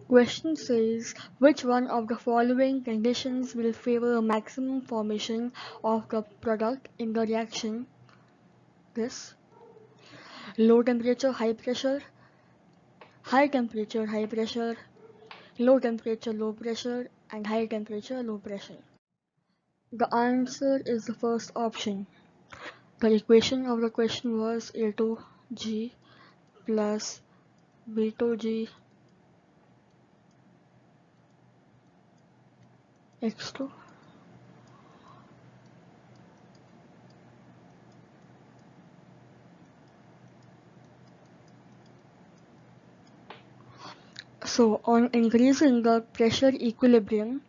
Question says, which one of the following conditions will favor maximum formation of the product in the reaction? This low temperature, high temperature, high pressure, low temperature, low pressure, and high temperature, low pressure. The answer is the first option. The equation of the question was A2G plus B2G X2. So on increasing the pressure equilibrium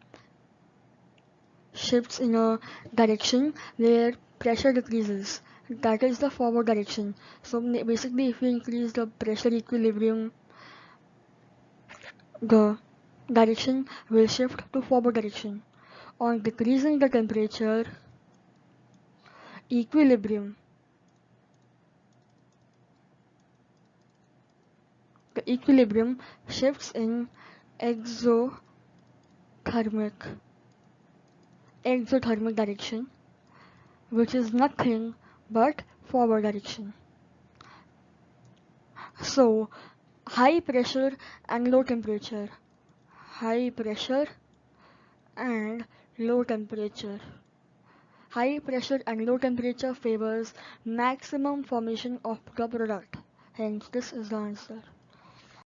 shifts in a direction where pressure decreases. That is the forward direction. So basically if we increase the pressure equilibrium, the direction will shift to forward direction. On decreasing the temperature equilibrium, the equilibrium shifts in exothermic direction, which is nothing but forward direction. So high pressure and low temperature, high pressure and low temperature. High pressure and low temperature favors maximum formation of the product. Hence, this is the answer.